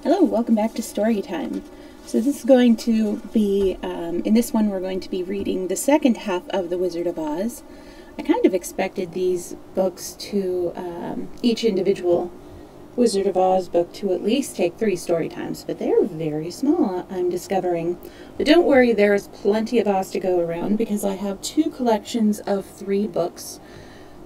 Hello, welcome back to Storytime. So this is going to be, in this one we're going to be reading the second half of The Wizard of Oz. I kind of expected these books to, each individual Wizard of Oz book to at least take 3 story times, but they're very small, I'm discovering. But don't worry, there is plenty of Oz to go around because I have 2 collections of 3 books.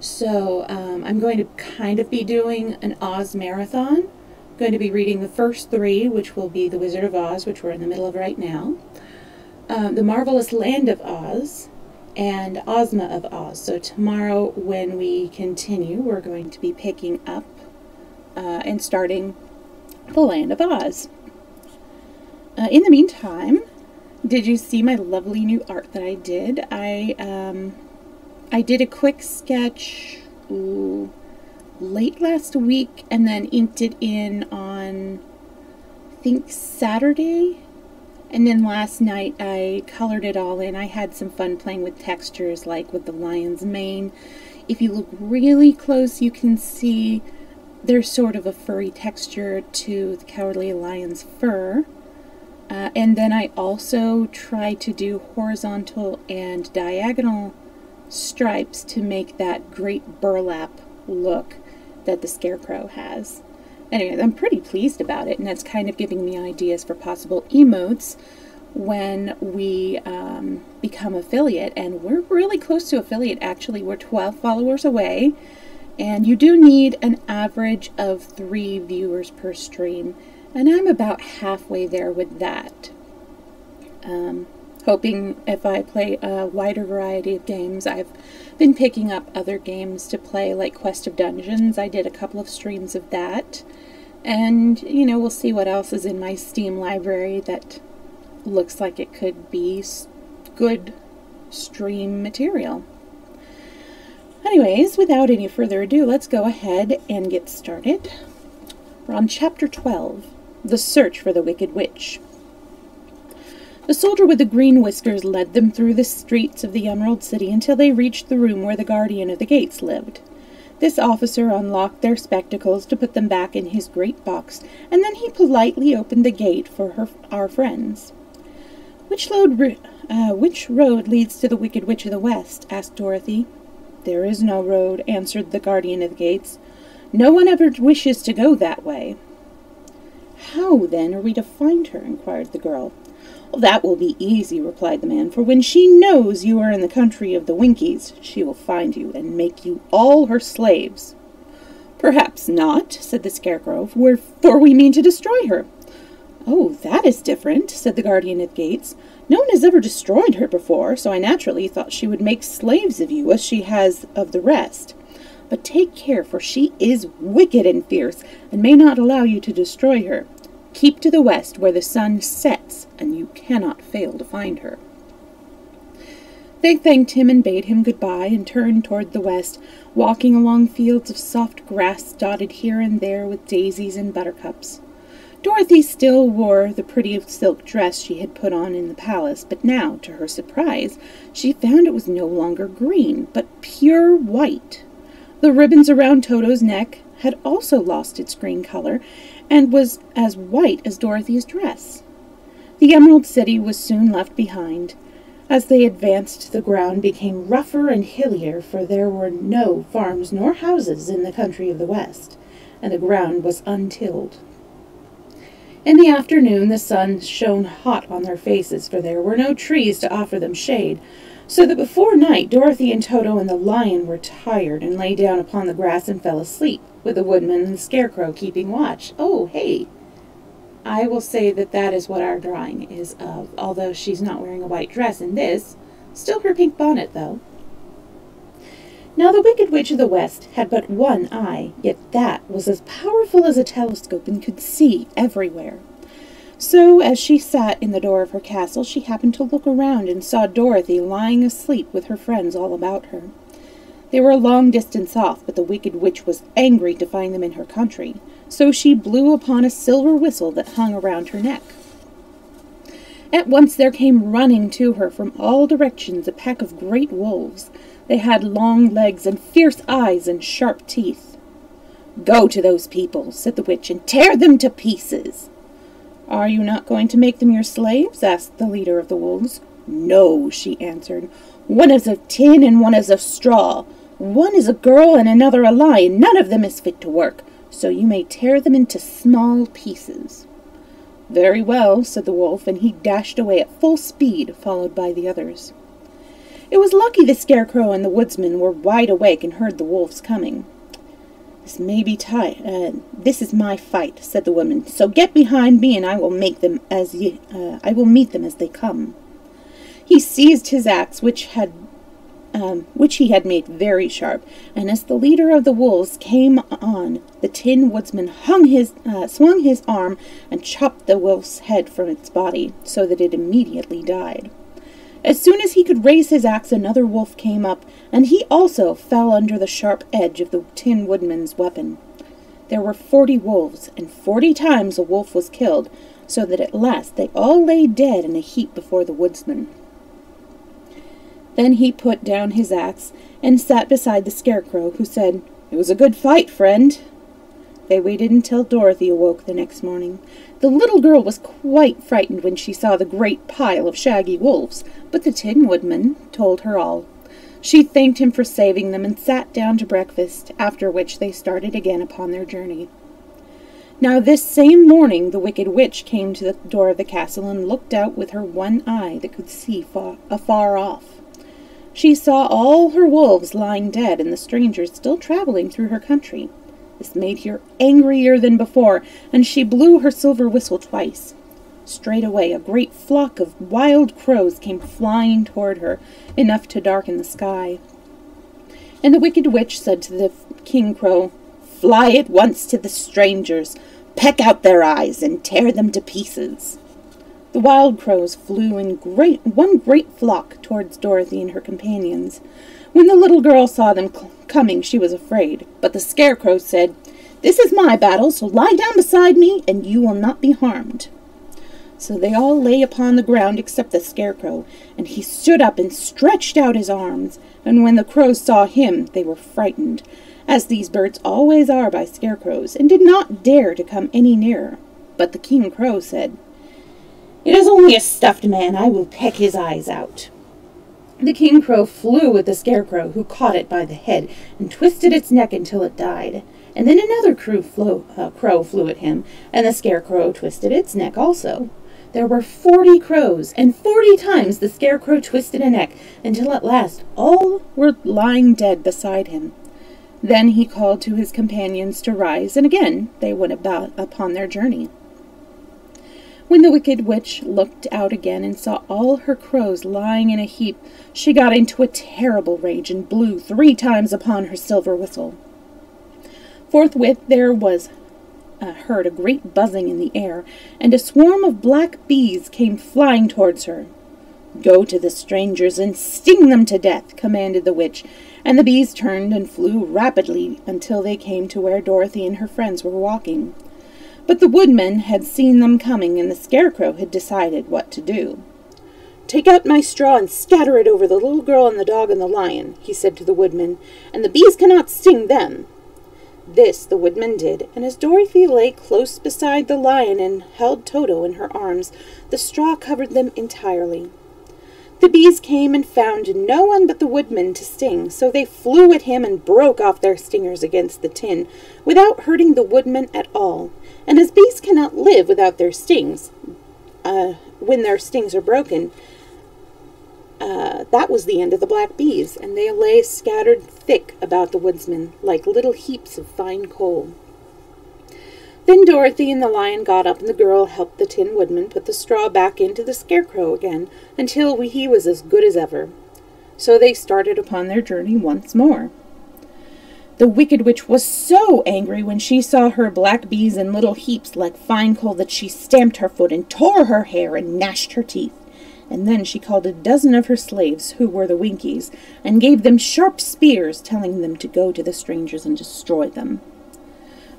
So I'm going to kind of be doing an Oz marathon. Going to be reading the first 3, which will be The Wizard of Oz, which we're in the middle of right now, The Marvelous Land of Oz, and Ozma of Oz. So tomorrow when we continue, we're going to be picking up and starting The Land of Oz. In the meantime, did you see my lovely new art that I did? I did a quick sketch late last week and then inked it in on, I think, Saturday, and then last night I colored it all in. I had some fun playing with textures, like with the lion's mane. If you look really close, you can see there's sort of a furry texture to the Cowardly Lion's fur. And then I also tried to do horizontal and diagonal stripes to make that great burlap look that the Scarecrow has. Anyway, I'm pretty pleased about it, and that's kind of giving me ideas for possible emotes when we become affiliate. And we're really close to affiliate, actually. We're 12 followers away, and you do need an average of 3 viewers per stream, and I'm about halfway there with that. Hoping if I play a wider variety of games. I've been picking up other games to play, like Quest of Dungeons. I did a couple of streams of that. And, you know, we'll see what else is in my Steam library that looks like it could be good stream material. Anyways, without any further ado, let's go ahead and get started. We're on Chapter 12, The Search for the Wicked Witch. The soldier with the green whiskers led them through the streets of the Emerald City until they reached the room where the guardian of the gates lived. This officer unlocked their spectacles to put them back in his great box, and then he politely opened the gate for our friends. Which road leads to the Wicked Witch of the West?" asked Dorothy. "There is no road," answered the guardian of the gates. "No one ever wishes to go that way." "How, then, are we to find her?" inquired the girl. "That will be easy," replied the man, "for when she knows you are in the country of the Winkies, she will find you and make you all her slaves." "Perhaps not," said the Scarecrow, "for we mean to destroy her." "Oh, that is different," said the guardian of the gates. "No one has ever destroyed her before, so I naturally thought she would make slaves of you as she has of the rest. But take care, for she is wicked and fierce, and may not allow you to destroy her. Keep to the west, where the sun sets, and you cannot fail to find her." They thanked him and bade him goodbye, and turned toward the west, walking along fields of soft grass dotted here and there with daisies and buttercups. Dorothy still wore the pretty silk dress she had put on in the palace, but now, to her surprise, she found it was no longer green, but pure white. The ribbons around Toto's neck had also lost its green color, and was as white as Dorothy's dress. The Emerald City was soon left behind. As they advanced, the ground became rougher and hillier, for there were no farms nor houses in the country of the West, and the ground was untilled. In the afternoon, the sun shone hot on their faces, for there were no trees to offer them shade, so that before night Dorothy and Toto and the lion were tired and lay down upon the grass and fell asleep, with the woodman and the Scarecrow keeping watch. Oh, hey! I will say that that is what our drawing is of, although she's not wearing a white dress in this. Still her pink bonnet, though. Now the Wicked Witch of the West had but one eye, yet that was as powerful as a telescope and could see everywhere. So, as she sat in the door of her castle, she happened to look around and saw Dorothy lying asleep with her friends all about her. They were a long distance off, but the Wicked Witch was angry to find them in her country, so she blew upon a silver whistle that hung around her neck. At once there came running to her from all directions a pack of great wolves. They had long legs and fierce eyes and sharp teeth. "Go to those people," said the witch, "and tear them to pieces." "Are you not going to make them your slaves?" asked the leader of the wolves. "No," she answered. "One is of tin and one is of straw. One is a girl and another a lion. None of them is fit to work, so you may tear them into small pieces." "Very well," said the wolf, and he dashed away at full speed, followed by the others. It was lucky the Scarecrow and the woodsman were wide awake and heard the wolves coming. This is my fight," said the woman. "So get behind me, and I will meet them as they come." He seized his axe, which he had made very sharp, and as the leader of the wolves came on, the Tin Woodman swung his arm and chopped the wolf's head from its body, so that it immediately died. As soon as he could raise his axe, another wolf came up, and he also fell under the sharp edge of the Tin Woodman's weapon. There were 40 wolves, and 40 times a wolf was killed, so that at last they all lay dead in a heap before the woodsman. Then he put down his axe and sat beside the Scarecrow, who said, "It was a good fight, friend." They waited until Dorothy awoke the next morning. The little girl was quite frightened when she saw the great pile of shaggy wolves, but the Tin Woodman told her all. She thanked him for saving them and sat down to breakfast, after which they started again upon their journey. Now this same morning the Wicked Witch came to the door of the castle and looked out with her one eye that could see afar off. She saw all her wolves lying dead and the strangers still traveling through her country. This made her angrier than before, and she blew her silver whistle twice. Straightway a great flock of wild crows came flying toward her, enough to darken the sky. And the Wicked Witch said to the King Crow, "Fly at once to the strangers, peck out their eyes, and tear them to pieces." The wild crows flew in one great flock towards Dorothy and her companions. When the little girl saw them coming, she was afraid, but the Scarecrow said, "This is my battle, so lie down beside me, and you will not be harmed." So they all lay upon the ground except the Scarecrow, and he stood up and stretched out his arms, and when the crows saw him, they were frightened, as these birds always are by scarecrows, and did not dare to come any nearer. But the King Crow said, "It is only a stuffed man. I will peck his eyes out." The King Crow flew at the Scarecrow, who caught it by the head and twisted its neck until it died. And then another crow flew at him, and the Scarecrow twisted its neck also. There were 40 crows, and 40 times the Scarecrow twisted a neck, until at last all were lying dead beside him. Then he called to his companions to rise, and again they went about upon their journey. When the Wicked Witch looked out again and saw all her crows lying in a heap, she got into a terrible rage and blew 3 times upon her silver whistle. Forthwith there was heard a great buzzing in the air, and a swarm of black bees came flying towards her. "Go to the strangers and sting them to death," commanded the witch, and the bees turned and flew rapidly until they came to where Dorothy and her friends were walking. But the woodman had seen them coming, and the Scarecrow had decided what to do. "Take out my straw and scatter it over the little girl and the dog and the lion," he said to the woodman, "and the bees cannot sting them." This the woodman did, and as Dorothy lay close beside the lion and held Toto in her arms, the straw covered them entirely. The bees came and found no one but the woodman to sting, so they flew at him and broke off their stingers against the tin, without hurting the woodman at all. And as bees cannot live without their stings, when their stings are broken, that was the end of the black bees, and they lay scattered thick about the woodsman, like little heaps of fine coal. Then Dorothy and the lion got up, and the girl helped the Tin Woodman put the straw back into the Scarecrow again, until he was as good as ever. So they started upon their journey once more. The Wicked Witch was so angry when she saw her black bees in little heaps like fine coal that she stamped her foot and tore her hair and gnashed her teeth. And then she called a dozen of her slaves, who were the Winkies, and gave them sharp spears, telling them to go to the strangers and destroy them.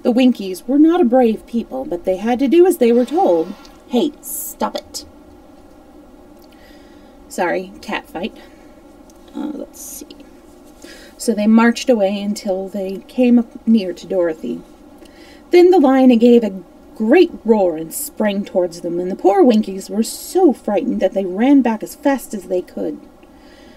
The Winkies were not a brave people, but they had to do as they were told. Hey, stop it. Sorry, cat fight. Let's see. So they marched away until they came up near to Dorothy. Then the lion gave a great roar and sprang towards them, and the poor Winkies were so frightened that they ran back as fast as they could.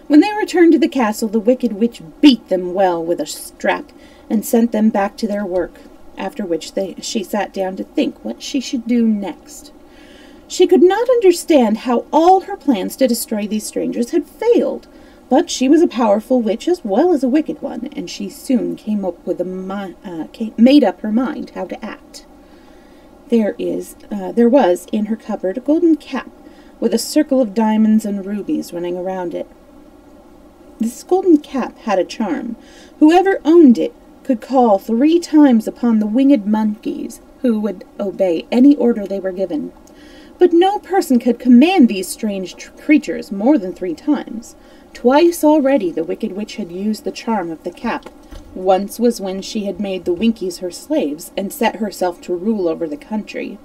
When they returned to the castle, the Wicked Witch beat them well with a strap and sent them back to their work, after which she sat down to think what she should do next. She could not understand how all her plans to destroy these strangers had failed, but she was a powerful witch as well as a wicked one, and she soon made up her mind how to act. There was in her cupboard a golden cap with a circle of diamonds and rubies running around it. This golden cap had a charm. Whoever owned it could call 3 times upon the winged monkeys, who would obey any order they were given. But no person could command these strange creatures more than 3 times. Twice already the Wicked Witch had used the charm of the cap. Once was when she had made the Winkies her slaves and set herself to rule over the country.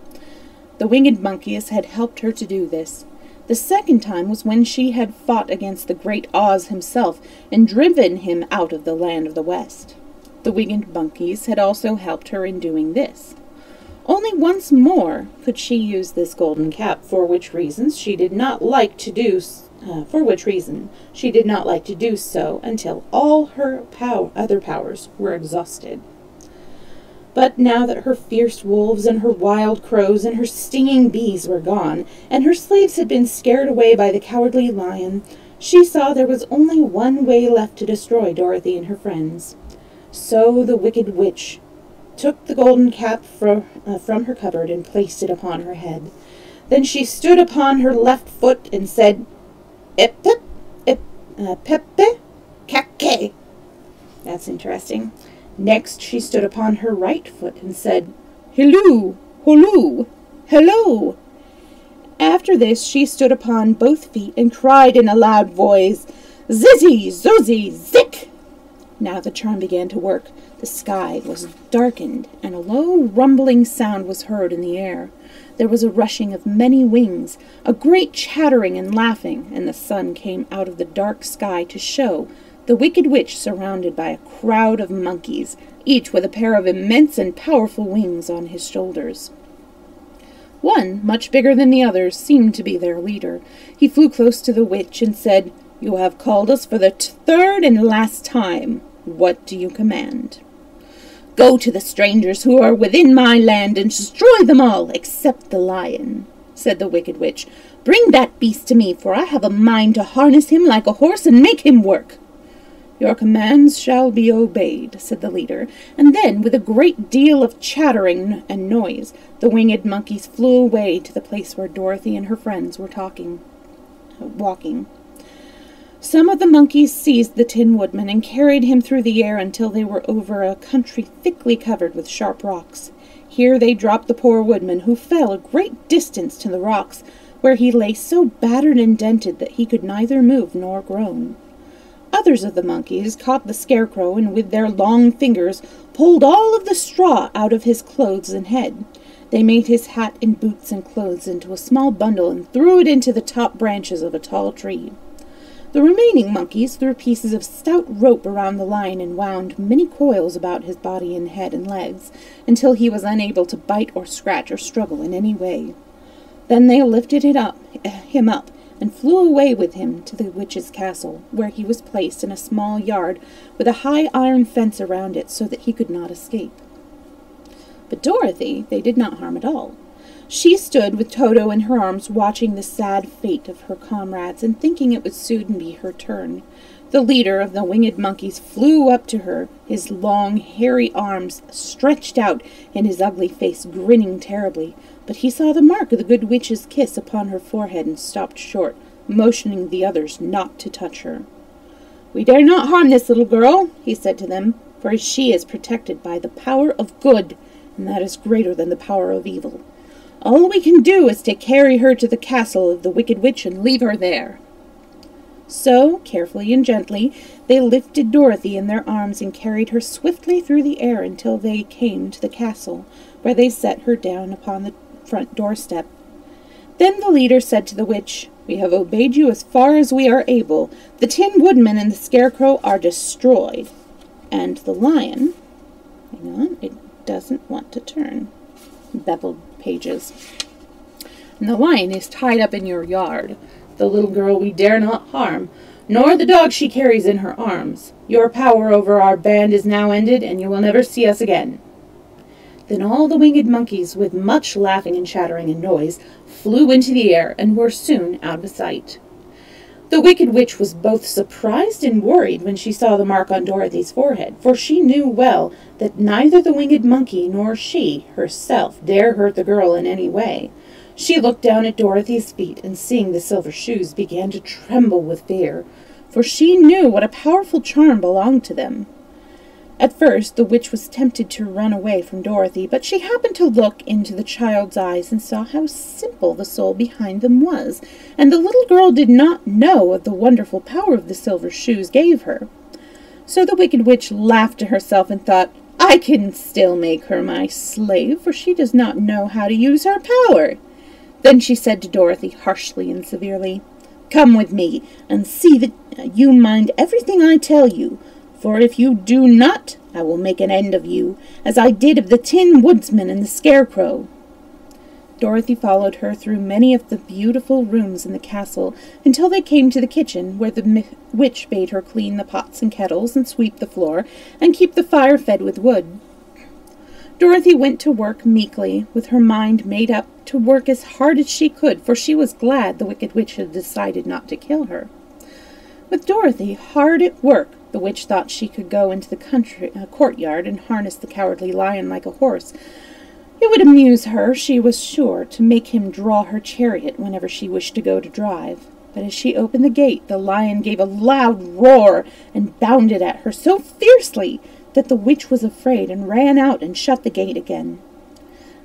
The winged monkeys had helped her to do this. The second time was when she had fought against the great Oz himself and driven him out of the land of the West. The winged monkeys had also helped her in doing this. Only once more could she use this golden cap, for which reason she did not like to do so until all her other powers were exhausted. But now that her fierce wolves and her wild crows and her stinging bees were gone, and her slaves had been scared away by the cowardly lion, she saw there was only one way left to destroy Dorothy and her friends. So the Wicked Witch took the golden cap from her cupboard and placed it upon her head. Then she stood upon her left foot and said, "Ip-pip, pepe, kake." That's interesting. Next she stood upon her right foot and said, "Hello, holo, hello." After this she stood upon both feet and cried in a loud voice, "Zizzy, zozzy, zick!" Now the charm began to work. The sky was darkened, and a low rumbling sound was heard in the air. There was a rushing of many wings, a great chattering and laughing, and the sun came out of the dark sky to show the Wicked Witch surrounded by a crowd of monkeys, each with a pair of immense and powerful wings on his shoulders. One, much bigger than the others, seemed to be their leader. He flew close to the witch and said, "You have called us for the 3rd and last time. What do you command?" "Go to the strangers who are within my land and destroy them all, except the lion," said the Wicked Witch. "Bring that beast to me, for I have a mind to harness him like a horse and make him work." "Your commands shall be obeyed," said the leader, and then, with a great deal of chattering and noise, the winged monkeys flew away to the place where Dorothy and her friends were walking. Some of the monkeys seized the Tin Woodman and carried him through the air until they were over a country thickly covered with sharp rocks. Here they dropped the poor woodman, who fell a great distance to the rocks, where he lay so battered and dented that he could neither move nor groan. Others of the monkeys caught the Scarecrow and with their long fingers pulled all of the straw out of his clothes and head. They made his hat and boots and clothes into a small bundle and threw it into the top branches of a tall tree. The remaining monkeys threw pieces of stout rope around the lion and wound many coils about his body and head and legs, until he was unable to bite or scratch or struggle in any way. Then they lifted him up and flew away with him to the witch's castle, where he was placed in a small yard with a high iron fence around it so that he could not escape. But Dorothy they did not harm at all. She stood with Toto in her arms, watching the sad fate of her comrades and thinking it would soon be her turn. The leader of the winged monkeys flew up to her, his long, hairy arms stretched out and his ugly face grinning terribly, but he saw the mark of the good witch's kiss upon her forehead and stopped short, motioning the others not to touch her. "We dare not harm this little girl," he said to them, "for she is protected by the power of good, and that is greater than the power of evil. All we can do is to carry her to the castle of the Wicked Witch and leave her there." So, carefully and gently, they lifted Dorothy in their arms and carried her swiftly through the air until they came to the castle, where they set her down upon the front doorstep. Then the leader said to the witch, "We have obeyed you as far as we are able. The Tin Woodman and the Scarecrow are destroyed. And the lion—" Hang on, it doesn't want to turn. Beveled pages. And the lion is tied up in your yard. The little girl we dare not harm, nor the dog she carries in her arms. Your power over our band is now ended, and you will never see us again." Then all the winged monkeys, with much laughing and chattering and noise, flew into the air and were soon out of sight. The Wicked Witch was both surprised and worried when she saw the mark on Dorothy's forehead, for she knew well that neither the winged monkey nor she herself dare hurt the girl in any way. She looked down at Dorothy's feet, and seeing the silver shoes, began to tremble with fear, for she knew what a powerful charm belonged to them. At first the witch was tempted to run away from Dorothy, but she happened to look into the child's eyes and saw how simple the soul behind them was, and the little girl did not know of the wonderful power of the silver shoes gave her. So the Wicked Witch laughed to herself and thought, "I can still make her my slave, for she does not know how to use her power." Then she said to Dorothy harshly and severely, "Come with me, and see that you mind everything I tell you. For if you do not, I will make an end of you, as I did of the Tin Woodsman and the Scarecrow." Dorothy followed her through many of the beautiful rooms in the castle, until they came to the kitchen, where the witch bade her clean the pots and kettles, and sweep the floor, and keep the fire fed with wood. Dorothy went to work meekly, with her mind made up to work as hard as she could, for she was glad the Wicked Witch had decided not to kill her. With Dorothy hard at work, the witch thought she could go into the courtyard and harness the Cowardly Lion like a horse. It would amuse her, she was sure, to make him draw her chariot whenever she wished to go to drive. But as she opened the gate, the lion gave a loud roar and bounded at her so fiercely that the witch was afraid and ran out and shut the gate again.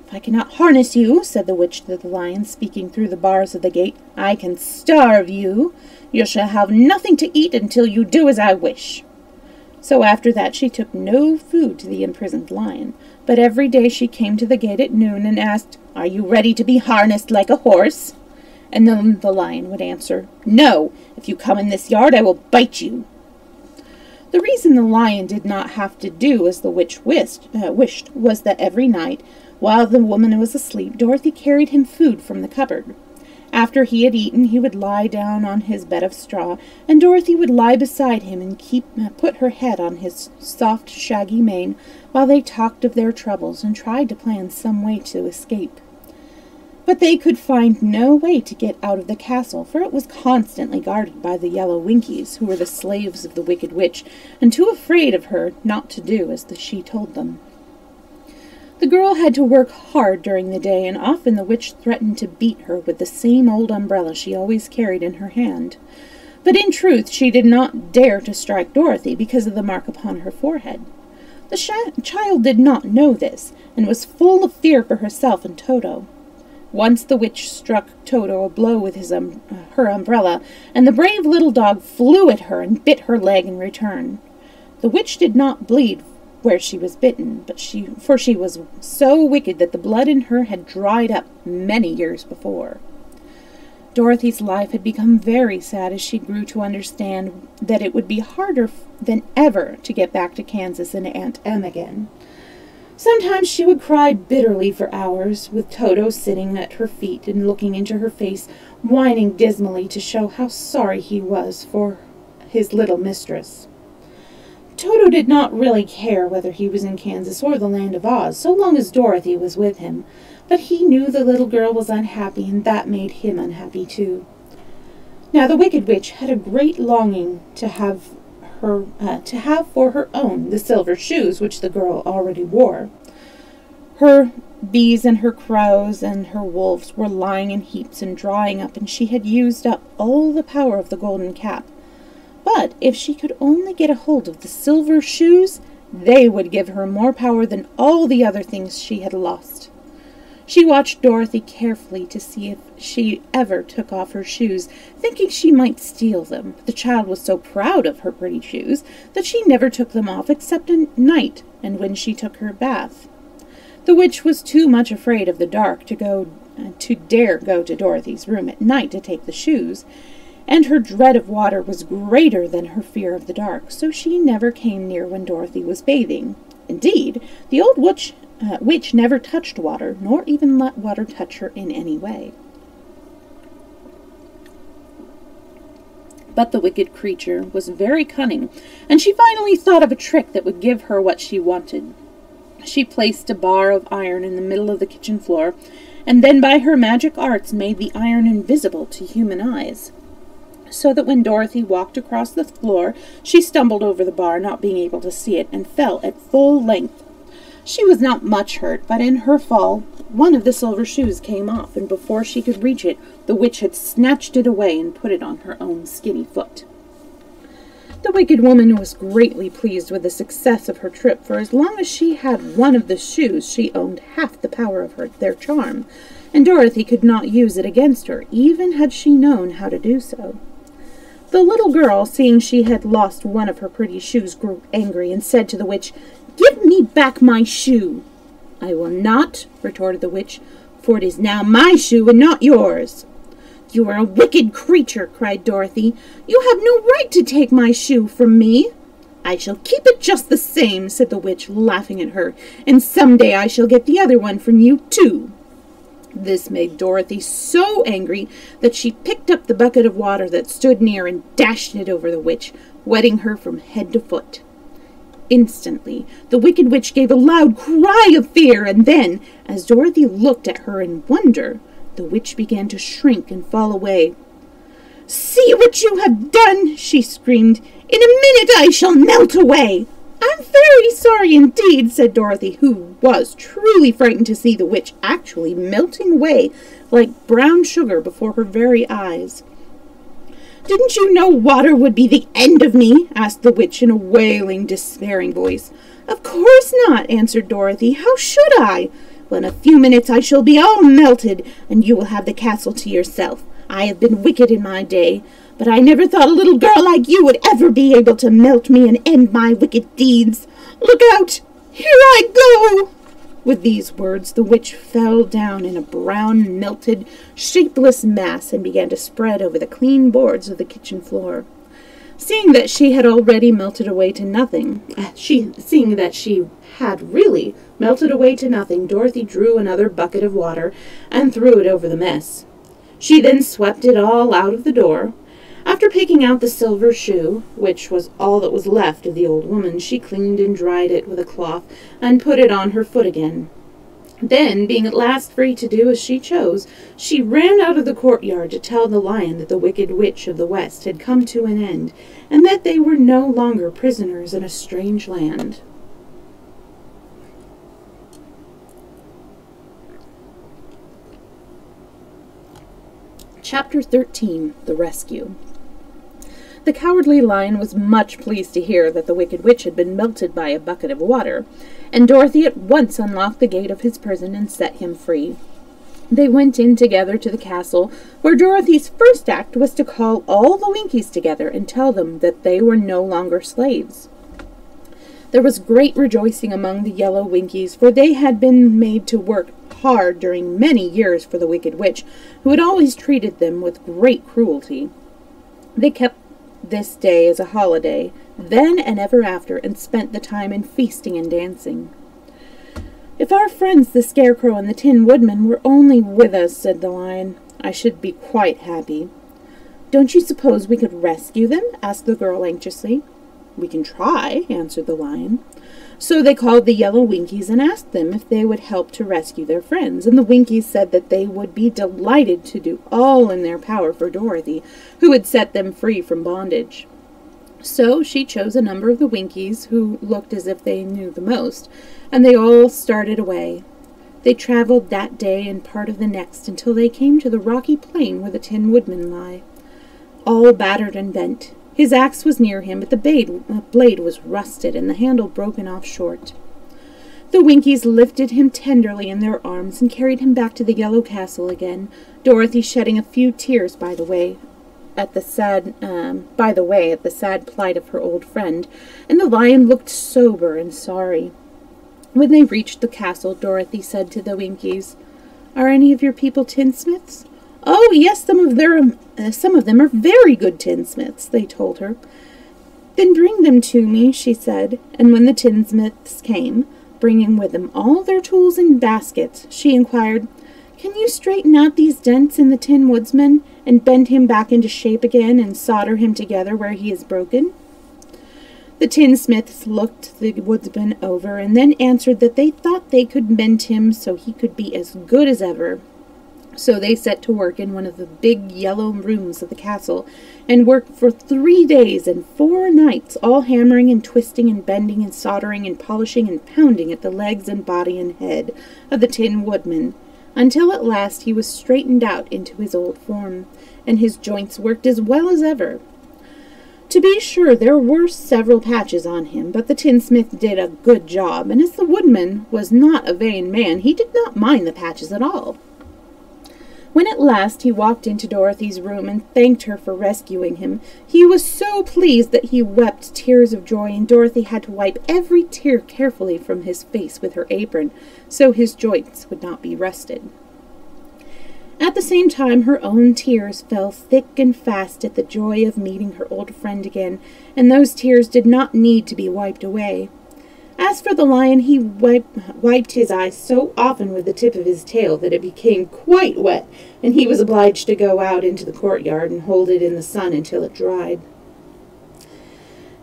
"If I cannot harness you," said the witch to the lion, speaking through the bars of the gate, "I can starve you. You shall have nothing to eat until you do as I wish." So after that she took no food to the imprisoned lion, but every day she came to the gate at noon and asked, "Are you ready to be harnessed like a horse?" And then the lion would answer, "No, if you come in this yard I will bite you." The reason the lion did not have to do as the witch wished was that every night, while the woman was asleep, Dorothy carried him food from the cupboard. After he had eaten, he would lie down on his bed of straw, and Dorothy would lie beside him and put her head on his soft, shaggy mane, while they talked of their troubles and tried to plan some way to escape. But they could find no way to get out of the castle, for it was constantly guarded by the yellow Winkies, who were the slaves of the Wicked Witch, and too afraid of her not to do as she told them. The girl had to work hard during the day, and often the witch threatened to beat her with the same old umbrella she always carried in her hand. But in truth she did not dare to strike Dorothy because of the mark upon her forehead. The child did not know this, and was full of fear for herself and Toto. Once the witch struck Toto a blow with her umbrella, and the brave little dog flew at her and bit her leg in return. The witch did not bleed where she was bitten, for she was so wicked that the blood in her had dried up many years before. Dorothy's life had become very sad as she grew to understand that it would be harder than ever to get back to Kansas and Aunt Em again. Sometimes she would cry bitterly for hours, with Toto sitting at her feet and looking into her face, whining dismally to show how sorry he was for his little mistress. Toto did not really care whether he was in Kansas or the Land of Oz, so long as Dorothy was with him, but he knew the little girl was unhappy, and that made him unhappy too. Now the Wicked Witch had a great longing to have for her own the silver shoes which the girl already wore. Her bees and her crows and her wolves were lying in heaps and drying up, and she had used up all the power of the golden cap. But if she could only get a hold of the silver shoes, they would give her more power than all the other things she had lost. She watched Dorothy carefully to see if she ever took off her shoes, thinking she might steal them. But the child was so proud of her pretty shoes that she never took them off except at night and when she took her bath. The witch was too much afraid of the dark to dare go to Dorothy's room at night to take the shoes, and her dread of water was greater than her fear of the dark, so she never came near when Dorothy was bathing. Indeed, the old witch never touched water, nor even let water touch her in any way. But the wicked creature was very cunning, and she finally thought of a trick that would give her what she wanted. She placed a bar of iron in the middle of the kitchen floor, and then by her magic arts made the iron invisible to human eyes, so that when Dorothy walked across the floor, she stumbled over the bar, not being able to see it, and fell at full length. She was not much hurt, but in her fall, one of the silver shoes came off, and before she could reach it, the witch had snatched it away and put it on her own skinny foot. The wicked woman was greatly pleased with the success of her trip, for as long as she had one of the shoes, she owned half the power of their charm, and Dorothy could not use it against her, even had she known how to do so. The little girl, seeing she had lost one of her pretty shoes, grew angry and said to the witch, "Give me back my shoe." "I will not," retorted the witch, "for it is now my shoe and not yours." "You are a wicked creature," cried Dorothy. "You have no right to take my shoe from me." "I shall keep it just the same," said the witch, laughing at her, "and some day I shall get the other one from you, too." This made Dorothy so angry that she picked up the bucket of water that stood near and dashed it over the witch, wetting her from head to foot. Instantly, the wicked witch gave a loud cry of fear, and then, as Dorothy looked at her in wonder, the witch began to shrink and fall away. "See what you have done!" she screamed. "In a minute I shall melt away." "I'm very sorry indeed," said Dorothy, who was truly frightened to see the witch actually melting away like brown sugar before her very eyes. "Didn't you know water would be the end of me?" asked the witch in a wailing, despairing voice. "Of course not," answered Dorothy. "How should I? Well, in a few minutes I shall be all melted, and you will have the castle to yourself. I have been wicked in my day, but I never thought a little girl like you would ever be able to melt me and end my wicked deeds. Look out! Here I go!" With these words, the witch fell down in a brown, melted, shapeless mass and began to spread over the clean boards of the kitchen floor. Seeing that she had already melted away to nothing, Dorothy drew another bucket of water and threw it over the mess. She then swept it all out of the door. After picking out the silver shoe, which was all that was left of the old woman, she cleaned and dried it with a cloth and put it on her foot again. Then, being at last free to do as she chose, she ran out of the courtyard to tell the lion that the wicked witch of the west had come to an end, and that they were no longer prisoners in a strange land. Chapter 13. The Rescue. The Cowardly Lion was much pleased to hear that the wicked witch had been melted by a bucket of water, and Dorothy at once unlocked the gate of his prison and set him free. They went in together to the castle, where Dorothy's first act was to call all the Winkies together and tell them that they were no longer slaves. There was great rejoicing among the yellow Winkies, for they had been made to work hard during many years for the wicked witch, who had always treated them with great cruelty. They kept this day as a holiday, then and ever after, and spent the time in feasting and dancing. "If our friends the Scarecrow and the Tin Woodman were only with us," said the Lion, "I should be quite happy." "Don't you suppose we could rescue them?" asked the girl anxiously. "We can try," answered the Lion. So they called the yellow Winkies and asked them if they would help to rescue their friends, and the Winkies said that they would be delighted to do all in their power for Dorothy, who had set them free from bondage. So she chose a number of the Winkies who looked as if they knew the most, and they all started away. They traveled that day and part of the next until they came to the rocky plain where the Tin Woodman lay, all battered and bent. His axe was near him, but the blade was rusted and the handle broken off short. The Winkies lifted him tenderly in their arms and carried him back to the yellow castle again, Dorothy shedding a few tears by the way at the sad plight of her old friend, and the Lion looked sober and sorry. When they reached the castle, Dorothy said to the Winkies, "Are any of your people tinsmiths?" "Oh, yes, some of them are very good tinsmiths," they told her. "Then bring them to me," she said, and when the tinsmiths came, bringing with them all their tools and baskets, she inquired, "Can you straighten out these dents in the Tin Woodsman, and bend him back into shape again, and solder him together where he is broken?" The tinsmiths looked the woodsman over, and then answered that they thought they could mend him so he could be as good as ever. So they set to work in one of the big yellow rooms of the castle, and worked for 3 days and 4 nights, all hammering and twisting and bending and soldering and polishing and pounding at the legs and body and head of the Tin Woodman, until at last he was straightened out into his old form, and his joints worked as well as ever. To be sure, there were several patches on him, but the tinsmith did a good job, and as the woodman was not a vain man, he did not mind the patches at all. When at last he walked into Dorothy's room and thanked her for rescuing him, he was so pleased that he wept tears of joy, and Dorothy had to wipe every tear carefully from his face with her apron, so his joints would not be rusted. At the same time, her own tears fell thick and fast at the joy of meeting her old friend again, and those tears did not need to be wiped away. As for the lion, he wiped his eyes so often with the tip of his tail that it became quite wet, and he was obliged to go out into the courtyard and hold it in the sun until it dried.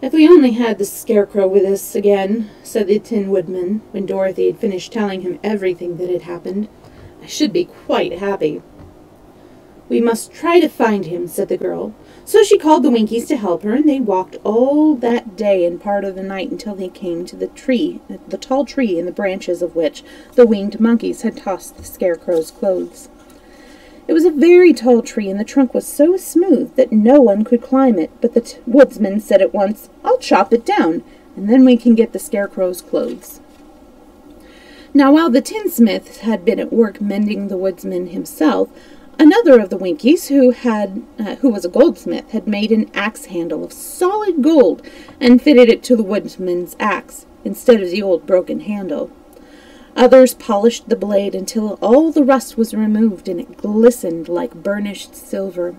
"If we only had the Scarecrow with us again," said the Tin Woodman, when Dorothy had finished telling him everything that had happened, "I should be quite happy." "We must try to find him," said the girl. So she called the Winkies to help her, and they walked all that day and part of the night until they came to the tall tree in the branches of which the winged monkeys had tossed the Scarecrow's clothes. It was a very tall tree, and the trunk was so smooth that no one could climb it, but the woodsman said at once, "I'll chop it down, and then we can get the Scarecrow's clothes." Now, while the tinsmith had been at work mending the woodsman himself, another of the Winkies, who was a goldsmith, had made an axe handle of solid gold and fitted it to the woodsman's axe, instead of the old broken handle. Others polished the blade until all the rust was removed, and it glistened like burnished silver.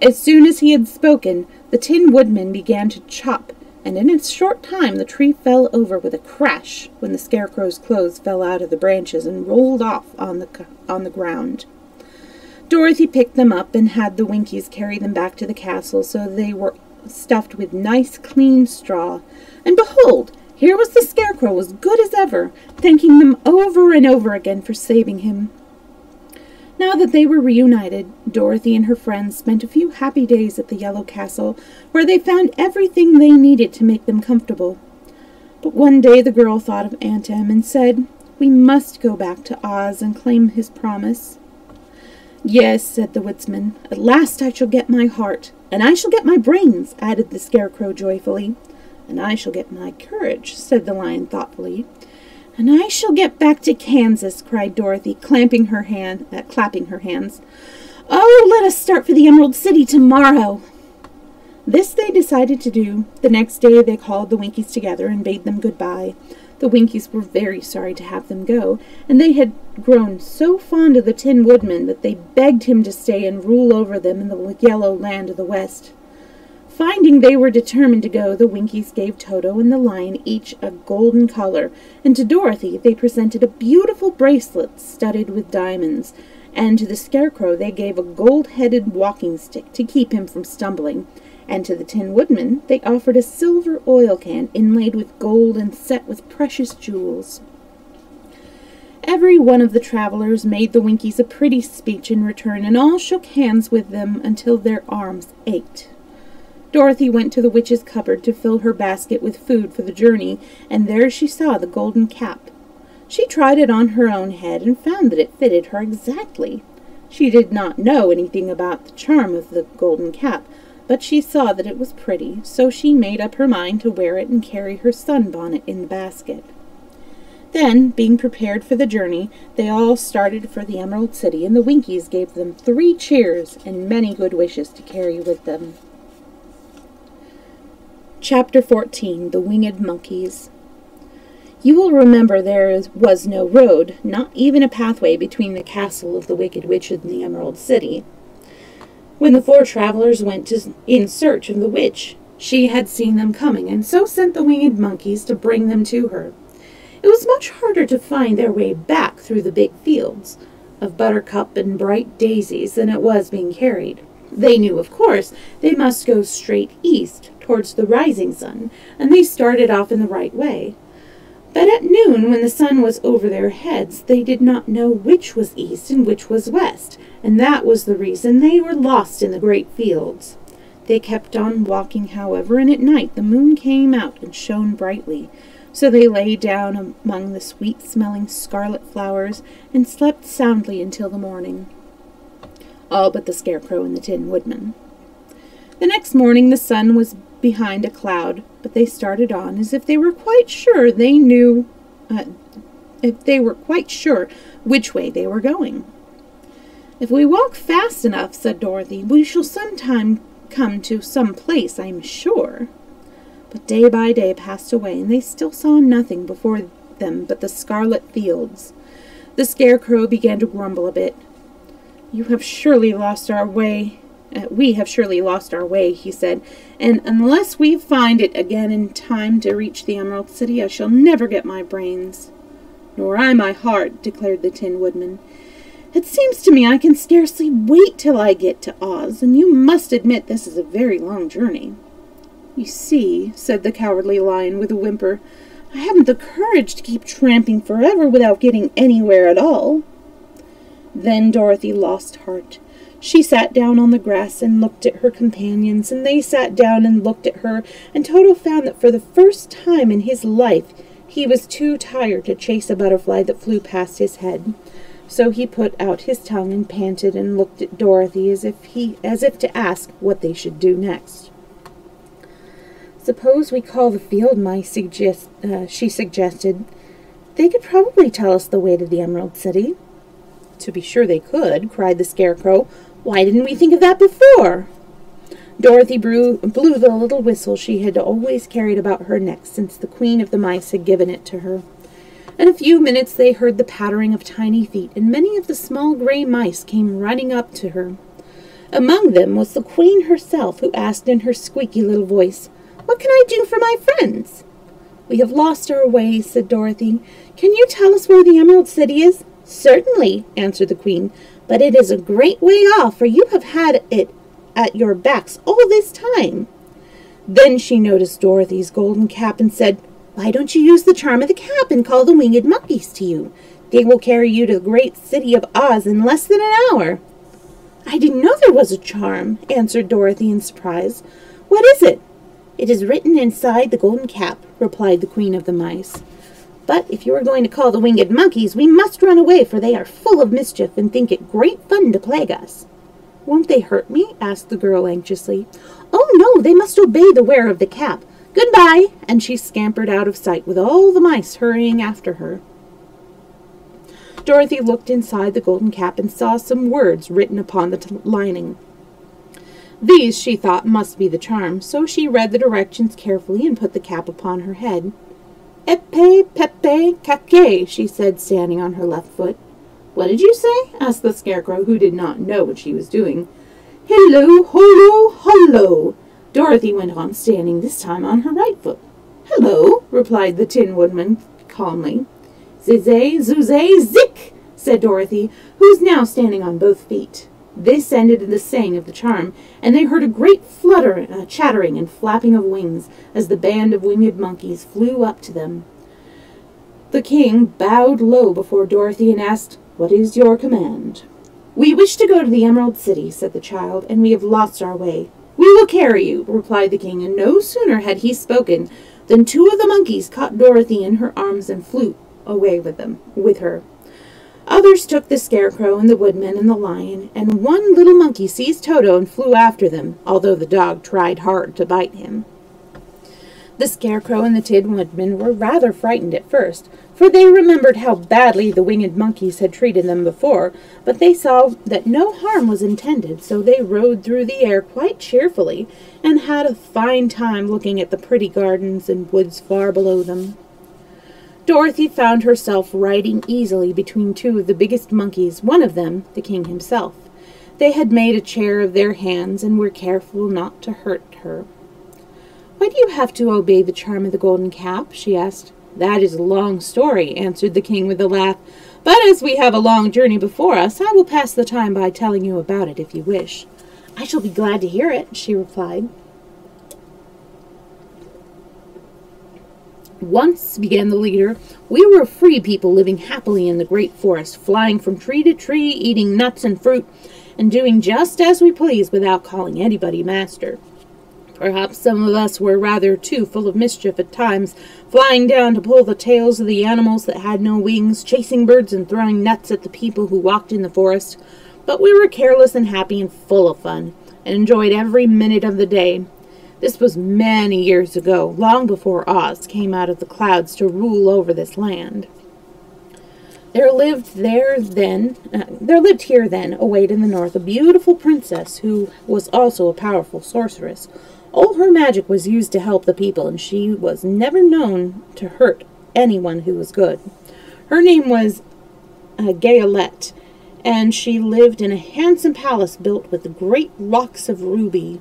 As soon as he had spoken, the Tin Woodman began to chop, and in a short time the tree fell over with a crash when the Scarecrow's clothes fell out of the branches and rolled off on the ground. Dorothy picked them up and had the Winkies carry them back to the castle, so they were stuffed with nice clean straw. And behold, here was the Scarecrow as good as ever, thanking them over and over again for saving him. Now that they were reunited, Dorothy and her friends spent a few happy days at the Yellow Castle, where they found everything they needed to make them comfortable. But one day the girl thought of Aunt Em and said, "We must go back to Oz and claim his promise." "Yes," said the woodsman, "at last I shall get my heart, and I shall get my brains," added the Scarecrow joyfully. "And I shall get my courage," said the lion thoughtfully. "And I shall get back to Kansas," cried Dorothy, clapping her hands. "Oh, let us start for the Emerald City tomorrow." This they decided to do. The next day they called the Winkies together and bade them goodbye. The Winkies were very sorry to have them go, and they had grown so fond of the Tin Woodman that they begged him to stay and rule over them in the yellow land of the West. Finding they were determined to go, the Winkies gave Toto and the lion each a golden collar, and to Dorothy they presented a beautiful bracelet studded with diamonds, and to the Scarecrow they gave a gold-headed walking stick to keep him from stumbling, and to the Tin Woodman they offered a silver oil can inlaid with gold and set with precious jewels. Every one of the travelers made the Winkies a pretty speech in return, and all shook hands with them until their arms ached. Dorothy went to the witch's cupboard to fill her basket with food for the journey, and there she saw the golden cap. She tried it on her own head and found that it fitted her exactly. She did not know anything about the charm of the golden cap, but she saw that it was pretty, so she made up her mind to wear it and carry her sunbonnet in the basket. Then, being prepared for the journey, they all started for the Emerald City, and the Winkies gave them 3 cheers and many good wishes to carry with them. Chapter 14. The Winged Monkeys. You will remember there was no road, not even a pathway between the castle of the Wicked Witch and the Emerald City. When the 4 travelers went in search of the witch, she had seen them coming, and so sent the winged monkeys to bring them to her. It was much harder to find their way back through the big fields of buttercup and bright daisies than it was being carried. They knew, of course, they must go straight east towards the rising sun, and they started off in the right way. But at noon, when the sun was over their heads, they did not know which was east and which was west, and that was the reason they were lost in the great fields. They kept on walking, however, and at night the moon came out and shone brightly. So they lay down among the sweet-smelling scarlet flowers and slept soundly until the morning. All but the Scarecrow and the Tin Woodman. The next morning the sun was behind a cloud, but they started on as if they were quite sure which way they were going. "If we walk fast enough," said Dorothy, "we shall sometime come to some place, I'm sure." But day by day passed away, and they still saw nothing before them but the scarlet fields. The Scarecrow began to grumble a bit. "We have surely lost our way," he said, "and unless we find it again in time to reach the Emerald City, I shall never get my brains." "Nor I my heart," declared the Tin Woodman. "It seems to me I can scarcely wait till I get to Oz, and you must admit this is a very long journey." "You see," said the Cowardly Lion with a whimper, "I haven't the courage to keep tramping forever without getting anywhere at all." Then Dorothy lost heart. She sat down on the grass and looked at her companions, and they sat down and looked at her, and Toto found that for the first time in his life he was too tired to chase a butterfly that flew past his head. So he put out his tongue and panted and looked at Dorothy as if to ask what they should do next. "Suppose we call the field mice," she suggested. "They could probably tell us the way to the Emerald City." "To be sure they could," cried the Scarecrow. "Why didn't we think of that before?" Dorothy blew the little whistle she had always carried about her neck since the Queen of the Mice had given it to her. In a few minutes they heard the pattering of tiny feet, and many of the small gray mice came running up to her. Among them was the Queen herself, who asked in her squeaky little voice, "What can I do for my friends?" "We have lost our way," said Dorothy. "Can you tell us where the Emerald City is?" "Certainly," answered the Queen, "but it is a great way off, for you have had it at your backs all this time." Then she noticed Dorothy's golden cap and said, "Why don't you use the charm of the cap and call the winged monkeys to you? They will carry you to the great city of Oz in less than an hour." "I didn't know there was a charm," answered Dorothy in surprise. "What is it?" "It is written inside the golden cap," replied the Queen of the Mice. "But if you are going to call the winged monkeys, we must run away, for they are full of mischief and think it great fun to plague us." "Won't they hurt me?" asked the girl anxiously. "Oh, no, they must obey the wearer of the cap. Goodbye," and she scampered out of sight with all the mice hurrying after her. Dorothy looked inside the golden cap and saw some words written upon the lining. These, she thought, must be the charm, so she read the directions carefully and put the cap upon her head. "Epe, pepe, caque," she said, standing on her left foot. "What did you say?" asked the Scarecrow, who did not know what she was doing. "Hello, holo, hollo," Dorothy went on, standing this time on her right foot. "Hello," replied the Tin Woodman calmly. "Zizay, zuzay, zik," said Dorothy, who was now standing on both feet. This ended in the saying of the charm, and they heard a great chattering and flapping of wings as the band of winged monkeys flew up to them. The king bowed low before Dorothy and asked, "What is your command?" "We wish to go to the Emerald City," said the child, "and we have lost our way." "We will carry you," replied the king, and no sooner had he spoken than two of the monkeys caught Dorothy in her arms and flew away with her. Others took the Scarecrow and the Woodman and the Lion, and one little monkey seized Toto and flew after them, although the dog tried hard to bite him. The Scarecrow and the Tin Woodman were rather frightened at first, for they remembered how badly the winged monkeys had treated them before, but they saw that no harm was intended, so they rode through the air quite cheerfully, and had a fine time looking at the pretty gardens and woods far below them. Dorothy found herself riding easily between two of the biggest monkeys, one of them the king himself. They had made a chair of their hands and were careful not to hurt her. "Why do you have to obey the charm of the golden cap?" she asked. "That is a long story," answered the king with a laugh. "But as we have a long journey before us, I will pass the time by telling you about it if you wish." "I shall be glad to hear it," she replied. "Once," began the leader, "we were a free people living happily in the great forest, flying from tree to tree, eating nuts and fruit, and doing just as we pleased without calling anybody master. Perhaps some of us were rather too full of mischief at times, flying down to pull the tails of the animals that had no wings, chasing birds and throwing nuts at the people who walked in the forest. But we were careless and happy and full of fun, and enjoyed every minute of the day. This was many years ago, long before Oz came out of the clouds to rule over this land. There lived here then, away in the north, a beautiful princess who was also a powerful sorceress. All her magic was used to help the people, and she was never known to hurt anyone who was good. Her name was Gayolette, and she lived in a handsome palace built with great rocks of ruby.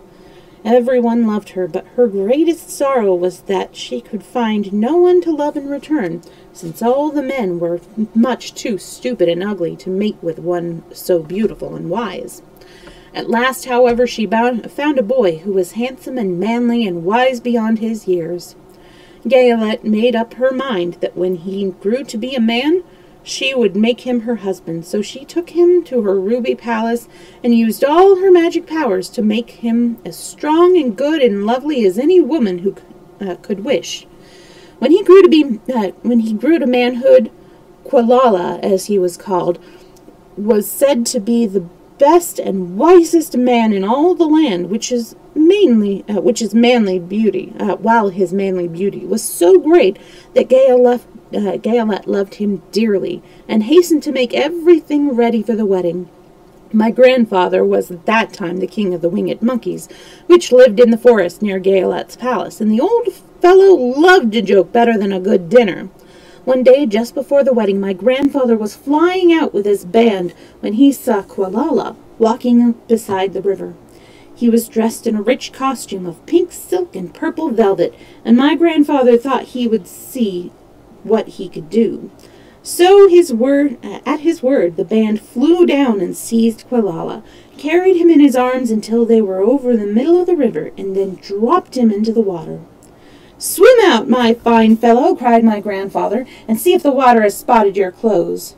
Everyone loved her, but her greatest sorrow was that she could find no one to love in return, since all the men were much too stupid and ugly to mate with one so beautiful and wise. At last, however, she found a boy who was handsome and manly and wise beyond his years. Gayolette made up her mind that when he grew to be a man, she would make him her husband, so she took him to her ruby palace and used all her magic powers to make him as strong and good and lovely as any woman who could wish. When he grew to manhood, Quilala, as he was called, was said to be the best and wisest man in all the land, which is manly beauty, while his manly beauty was so great that Gayolette loved him dearly, and hastened to make everything ready for the wedding. My grandfather was at that time the king of the winged monkeys, which lived in the forest near Gayolette's palace, and the old fellow loved a joke better than a good dinner. One day, just before the wedding, my grandfather was flying out with his band when he saw Quilala walking beside the river. He was dressed in a rich costume of pink silk and purple velvet, and my grandfather thought he would see what he could do. So at his word, the band flew down and seized Quilala, carried him in his arms until they were over the middle of the river, and then dropped him into the water. "Swim out, my fine fellow," cried my grandfather, "and see if the water has spotted your clothes."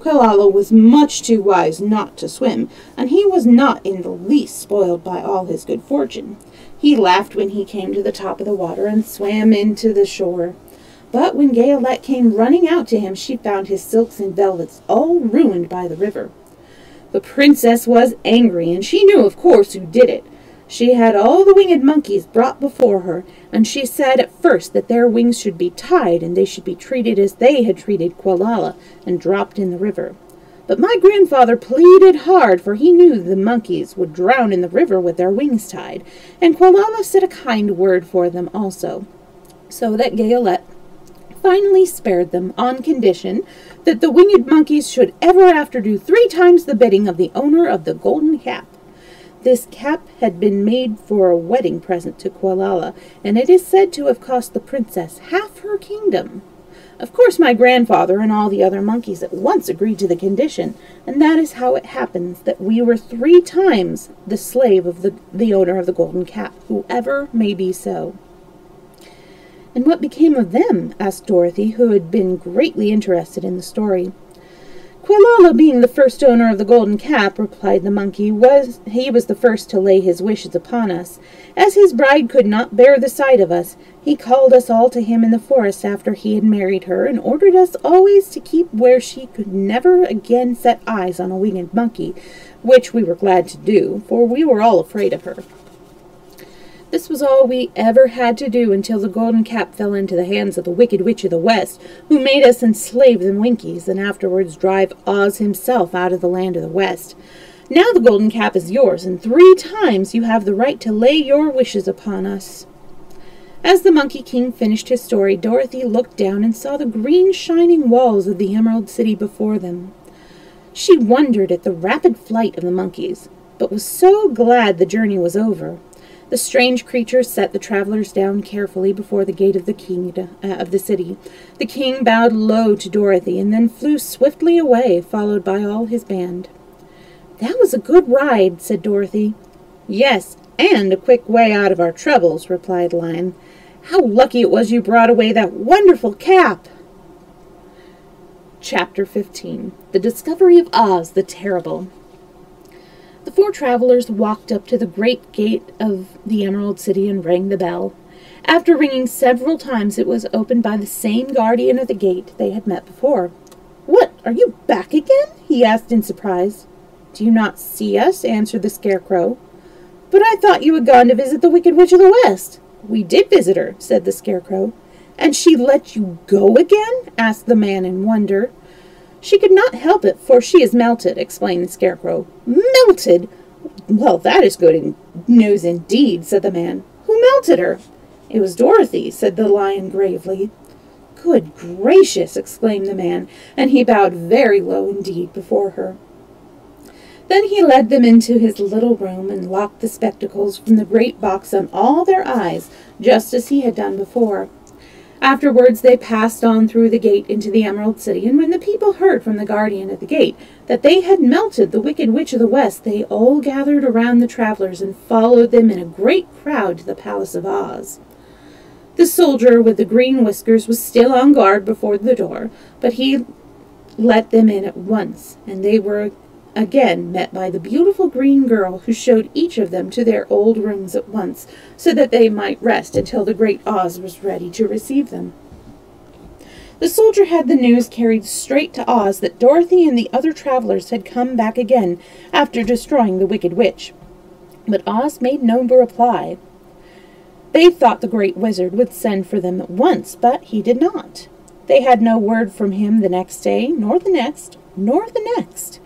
Quilala was much too wise not to swim, and he was not in the least spoiled by all his good fortune. He laughed when he came to the top of the water and swam into the shore. But when Gayolette came running out to him, she found his silks and velvets all ruined by the river. The princess was angry, and she knew, of course, who did it. She had all the winged monkeys brought before her, and she said at first that their wings should be tied, and they should be treated as they had treated Quilala, and dropped in the river. But my grandfather pleaded hard, for he knew the monkeys would drown in the river with their wings tied, and Quilala said a kind word for them also, so that Gayolette finally spared them on condition that the winged monkeys should ever after do 3 times the bidding of the owner of the golden cap. This cap had been made for a wedding present to Quilala, and it is said to have cost the princess half her kingdom. Of course, my grandfather and all the other monkeys at once agreed to the condition, and that is how it happens that we were 3 times the slave of the owner of the golden cap, whoever may be so. "And what became of them?" asked Dorothy, who had been greatly interested in the story. "Quilala, being the first owner of the golden cap," replied the monkey, was the first to lay his wishes upon us. As his bride could not bear the sight of us, he called us all to him in the forest after he had married her, and ordered us always to keep where she could never again set eyes on a winged monkey, which we were glad to do, for we were all afraid of her. This was all we ever had to do until the golden cap fell into the hands of the Wicked Witch of the West, who made us enslave the Winkies, and afterwards drive Oz himself out of the land of the West. Now the golden cap is yours, and 3 times you have the right to lay your wishes upon us." As the Monkey King finished his story, Dorothy looked down and saw the green shining walls of the Emerald City before them. She wondered at the rapid flight of the monkeys, but was so glad the journey was over. The strange creature set the travelers down carefully before the gate of the city. The king bowed low to Dorothy and then flew swiftly away, followed by all his band. "That was a good ride," said Dorothy. "Yes, and a quick way out of our troubles," replied Lion. "How lucky it was you brought away that wonderful cap!" Chapter 15. The Discovery of Oz the Terrible. The four travelers walked up to the great gate of the Emerald City and rang the bell. After ringing several times, it was opened by the same guardian of the gate they had met before. "What, are you back again?" he asked in surprise. "Do you not see us?" answered the Scarecrow. "But I thought you had gone to visit the Wicked Witch of the West." "We did visit her," said the Scarecrow. "And she let you go again?" asked the man in wonder. "She could not help it, for she is melted," explained the Scarecrow. "Melted? Well, that is good news indeed," said the man. "Who melted her?" "It was Dorothy," said the Lion gravely. "Good gracious!" exclaimed the man, and he bowed very low indeed before her. Then he led them into his little room and locked the spectacles from the great box on all their eyes, just as he had done before. Afterwards they passed on through the gate into the Emerald City, and when the people heard from the guardian at the gate that they had melted the Wicked Witch of the West, they all gathered around the travelers and followed them in a great crowd to the Palace of Oz. The soldier with the green whiskers was still on guard before the door, but he let them in at once, and they were again met by the beautiful green girl, who showed each of them to their old rooms at once, so that they might rest until the great Oz was ready to receive them. The soldier had the news carried straight to Oz that Dorothy and the other travelers had come back again after destroying the Wicked Witch. But Oz made no reply. They thought the great wizard would send for them at once, but he did not. They had no word from him the next day, nor the next, nor the next.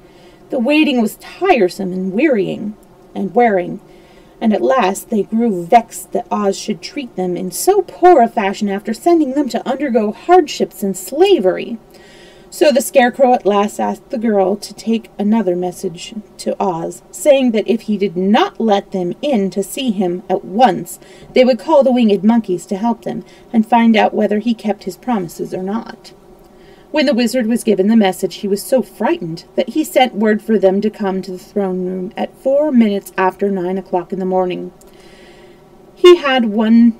The waiting was tiresome and wearing, and at last they grew vexed that Oz should treat them in so poor a fashion after sending them to undergo hardships and slavery. So the Scarecrow at last asked the girl to take another message to Oz, saying that if he did not let them in to see him at once, they would call the winged monkeys to help them and find out whether he kept his promises or not. When the wizard was given the message, he was so frightened that he sent word for them to come to the throne room at 4 minutes after 9 o'clock in the morning. He had once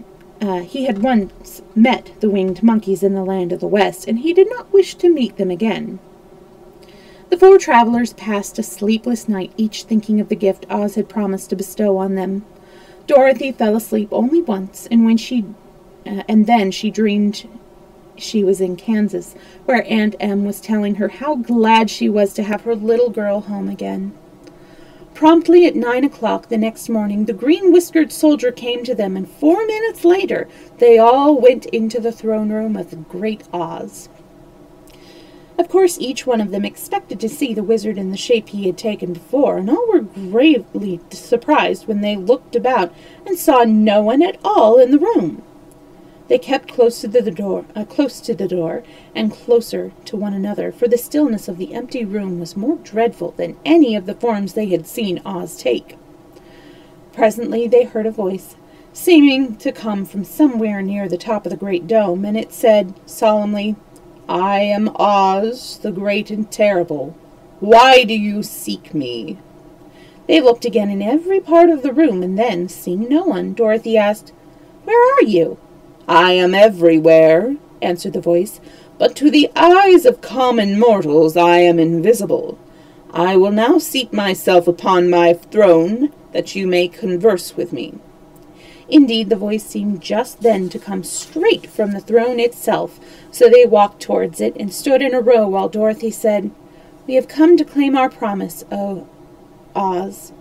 met the winged monkeys in the land of the West, and he did not wish to meet them again. The four travelers passed a sleepless night, each thinking of the gift Oz had promised to bestow on them. Dorothy fell asleep only once, and then she dreamed she was in Kansas, where Aunt Em was telling her how glad she was to have her little girl home again. Promptly at 9 o'clock the next morning, the green-whiskered soldier came to them, and 4 minutes later they all went into the throne room of the great Oz. Of course, each one of them expected to see the wizard in the shape he had taken before, and all were gravely surprised when they looked about and saw no one at all in the room. They kept close to the door, and closer to one another, for the stillness of the empty room was more dreadful than any of the forms they had seen Oz take. Presently they heard a voice, seeming to come from somewhere near the top of the great dome, and it said solemnly, "I am Oz, the great and terrible. Why do you seek me?" They looked again in every part of the room, and then, seeing no one, Dorothy asked, "Where are you?" "I am everywhere," answered the voice, "but to the eyes of common mortals I am invisible. I will now seat myself upon my throne, that you may converse with me." Indeed, the voice seemed just then to come straight from the throne itself, so they walked towards it and stood in a row while Dorothy said, "We have come to claim our promise, O Oz."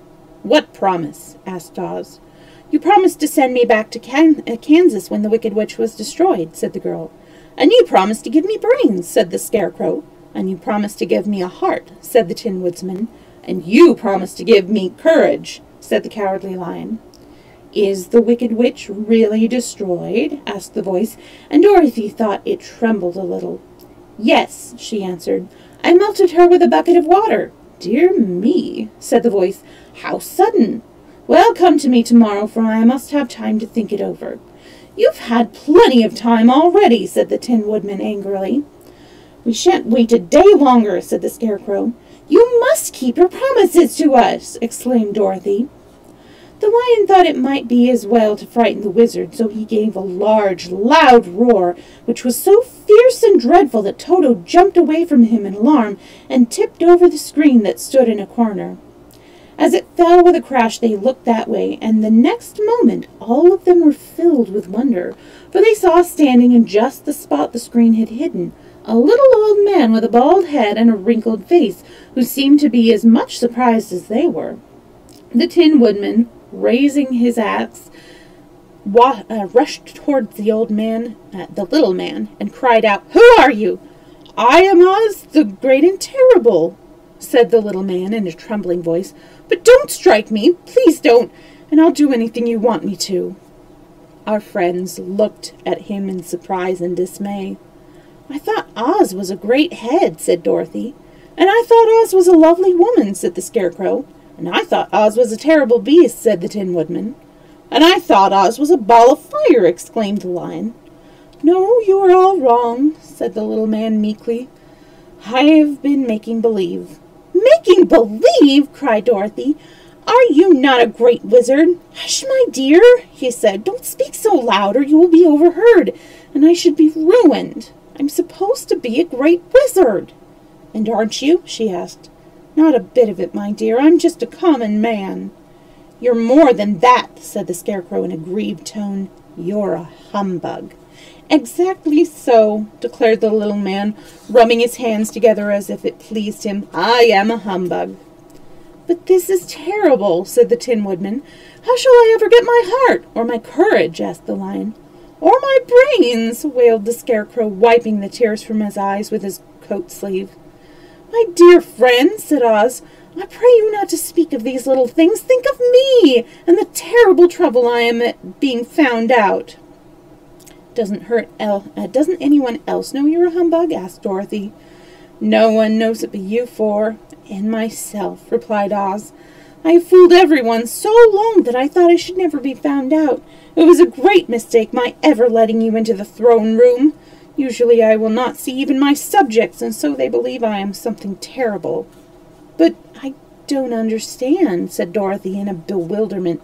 "What promise?" asked Oz. "You promised to send me back to Kansas when the Wicked Witch was destroyed," said the girl. "And you promised to give me brains," said the Scarecrow. "And you promised to give me a heart," said the Tin Woodsman. "And you promised to give me courage," said the Cowardly Lion. "Is the Wicked Witch really destroyed?" asked the voice, and Dorothy thought it trembled a little. "Yes," she answered. "I melted her with a bucket of water." "Dear me," said the voice. "How sudden!" Well, come to me tomorrow, for I must have time to think it over. You've had plenty of time already, said the Tin Woodman angrily. We shan't wait a day longer, said the Scarecrow. You must keep your promises to us, exclaimed Dorothy. The Lion thought it might be as well to frighten the Wizard, so he gave a large, loud roar, which was so fierce and dreadful that Toto jumped away from him in alarm and tipped over the screen that stood in a corner. As it fell with a crash, they looked that way, and the next moment all of them were filled with wonder, for they saw standing in just the spot the screen had hidden a little old man with a bald head and a wrinkled face, who seemed to be as much surprised as they were. The Tin Woodman, raising his axe, rushed towards the little man, and cried out, "Who are you?" "I am Oz, the Great and Terrible," said the little man in a trembling voice. "But don't strike me, please don't, and I'll do anything you want me to." Our friends looked at him in surprise and dismay. "I thought Oz was a great head," said Dorothy. "And I thought Oz was a lovely woman," said the Scarecrow. "And I thought Oz was a terrible beast," said the Tin Woodman. "And I thought Oz was a ball of fire," exclaimed the Lion. "No, you are all wrong," said the little man meekly. "I have been making believe." "Making believe!" cried Dorothy. "Are you not a great wizard?" "Hush, my dear," he said. "Don't speak so loud, or you will be overheard, and I should be ruined. I'm supposed to be a great wizard." "And aren't you?" she asked. "Not a bit of it, my dear. I'm just a common man." "You're more than that," said the Scarecrow in a grieved tone. "You're a humbug." "Exactly so," declared the little man, rubbing his hands together as if it pleased him. "I am a humbug." "But this is terrible," said the Tin Woodman. "How shall I ever get my heart?" "Or my courage?" asked the Lion. "Or my brains?" wailed the Scarecrow, wiping the tears from his eyes with his coat sleeve. "My dear friend," said Oz, "I pray you not to speak of these little things. Think of me, and the terrible trouble I am at being found out." Doesn't anyone else know you're a humbug?" asked Dorothy. "No one knows it but you four, and myself," replied Oz. "I have fooled everyone so long that I thought I should never be found out. It was a great mistake my ever letting you into the throne room. Usually I will not see even my subjects, and so they believe I am something terrible." "But I don't understand," said Dorothy in a bewilderment.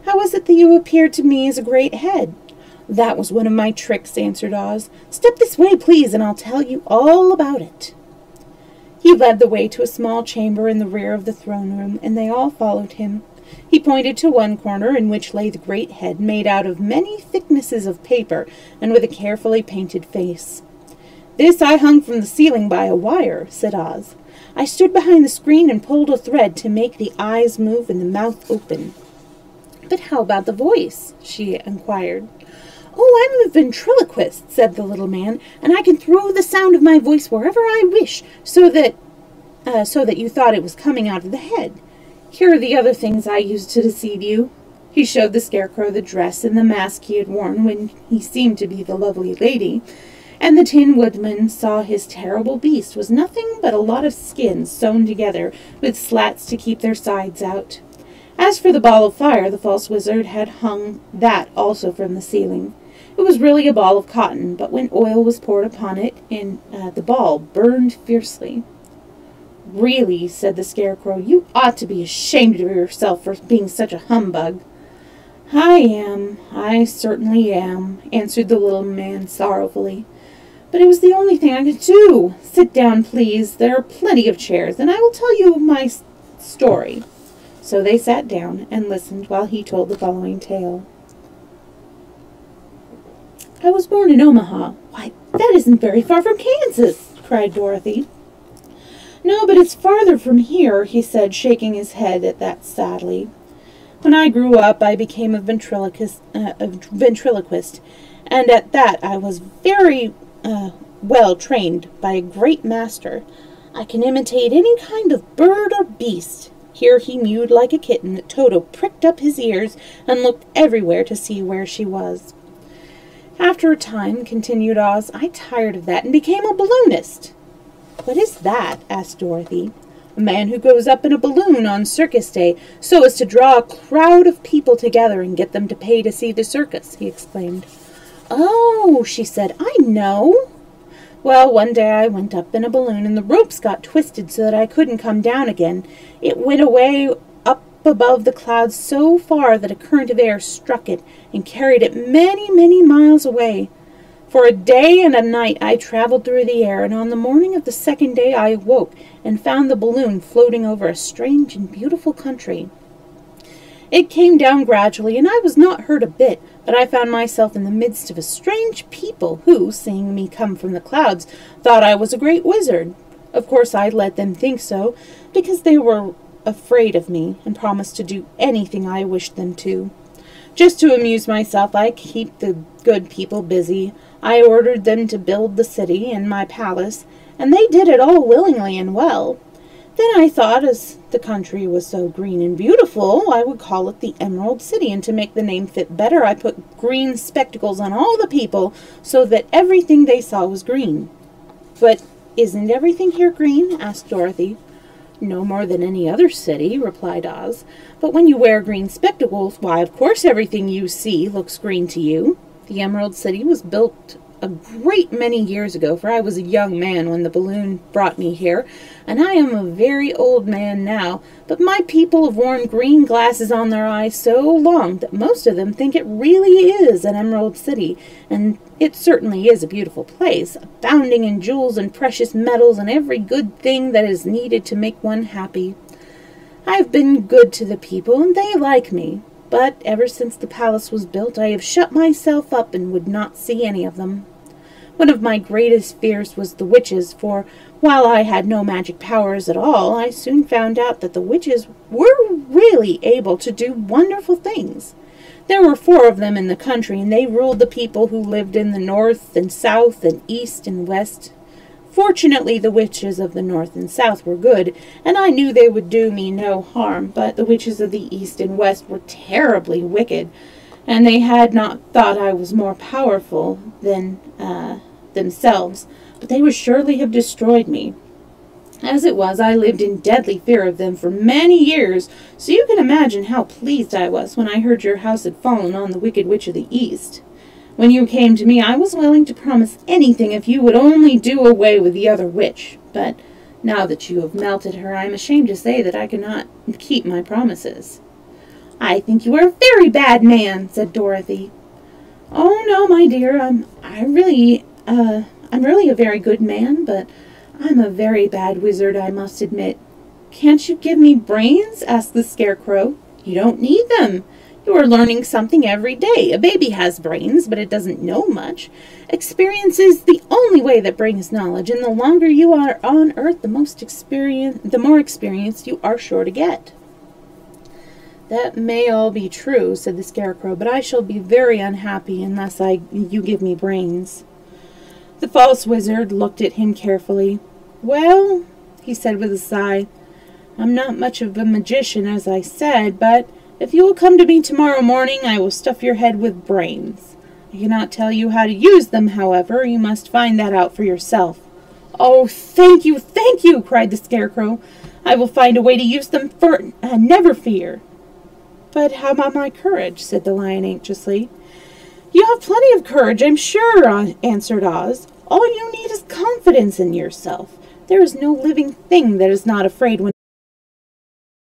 "How is it that you appeared to me as a great head?" "That was one of my tricks," answered Oz. "Step this way, please, and I'll tell you all about it." He led the way to a small chamber in the rear of the throne room, and they all followed him. He pointed to one corner in which lay the great head, made out of many thicknesses of paper and with a carefully painted face. "This I hung from the ceiling by a wire," said Oz. "I stood behind the screen and pulled a thread to make the eyes move and the mouth open." "But how about the voice?" she inquired. "Oh, I'm a ventriloquist," said the little man, "and I can throw the sound of my voice wherever I wish, so that you thought it was coming out of the head. Here are the other things I used to deceive you." He showed the Scarecrow the dress and the mask he had worn when he seemed to be the lovely lady, and the Tin Woodman saw his terrible beast was nothing but a lot of skins sewn together with slats to keep their sides out. As for the ball of fire, the false wizard had hung that also from the ceiling. It was really a ball of cotton, but when oil was poured upon it, the ball burned fiercely. "Really," said the Scarecrow, "you ought to be ashamed of yourself for being such a humbug." I certainly am," answered the little man sorrowfully. "But it was the only thing I could do. Sit down, please. There are plenty of chairs, and I will tell you my story." So they sat down and listened while he told the following tale. "I was born in Omaha." "Why, that isn't very far from Kansas," cried Dorothy. "No, but it's farther from here," he said, shaking his head at that sadly. "When I grew up, I became a ventriloquist, and at that I was very well trained by a great master. I can imitate any kind of bird or beast." Here he mewed like a kitten that Toto pricked up his ears and looked everywhere to see where she was. "After a time," continued Oz, "I tired of that and became a balloonist." "What is that?" asked Dorothy. A man who goes up in a balloon on circus day so as to draw a crowd of people together and get them to pay to see the circus," he exclaimed. "Oh," she said, "I know. Well, one day I went up in a balloon and the ropes got twisted so that I couldn't come down again. It went away up above the clouds so far that a current of air struck it and carried it many, many miles away. For a day and a night I traveled through the air, and on the morning of the second day I awoke and found the balloon floating over a strange and beautiful country. It came down gradually, and I was not hurt a bit, but I found myself in the midst of a strange people who, seeing me come from the clouds, thought I was a great wizard. Of course I let them think so, because they were afraid of me and promised to do anything I wished them to. Just to amuse myself, I keep the good people busy. I ordered them to build the city and my palace, and they did it all willingly and well. Then I thought, as the country was so green and beautiful, I would call it the Emerald City, and to make the name fit better, I put green spectacles on all the people so that everything they saw was green." "But isn't everything here green?" asked Dorothy. "No more than any other city," replied Oz. "But when you wear green spectacles, why, of course everything you see looks green to you. The Emerald City was built a great many years ago, for I was a young man when the balloon brought me here, and I am a very old man now, but my people have worn green glasses on their eyes so long that most of them think it really is an Emerald City, and it certainly is a beautiful place, abounding in jewels and precious metals and every good thing that is needed to make one happy. I've been good to the people, and they like me, but ever since the palace was built, I have shut myself up and would not see any of them. One of my greatest fears was the witches, for while I had no magic powers at all, I soon found out that the witches were really able to do wonderful things. There were 4 of them in the country, and they ruled the people who lived in the north and south and east and west. Fortunately, the witches of the north and south were good, and I knew they would do me no harm, but the witches of the east and west were terribly wicked, and they had not thought I was more powerful than themselves, but they would surely have destroyed me. As it was, I lived in deadly fear of them for many years, so you can imagine how pleased I was when I heard your house had fallen on the Wicked Witch of the East. When you came to me, I was willing to promise anything if you would only do away with the other witch, but now that you have melted her, I am ashamed to say that I cannot keep my promises." "I think you are a very bad man," said Dorothy. "Oh, no, my dear, I'm really a very good man, but I'm a very bad wizard, I must admit." "Can't you give me brains?" asked the Scarecrow. "You don't need them. You are learning something every day. A baby has brains, but it doesn't know much. Experience is the only way that brings knowledge, and the longer you are on Earth, the more experience you are sure to get." "That may all be true," said the Scarecrow, "but I shall be very unhappy unless you give me brains." The false wizard looked at him carefully. "Well," he said with a sigh, "I'm not much of a magician, as I said, but if you will come to me tomorrow morning, I will stuff your head with brains. I cannot tell you how to use them, however. You must find that out for yourself." "Oh, thank you, cried the Scarecrow. "I will find a way to use them, never fear." "But how about my courage?" said the Lion anxiously. "You have plenty of courage, I'm sure," answered Oz. "All you need is confidence in yourself. There is no living thing that is not afraid when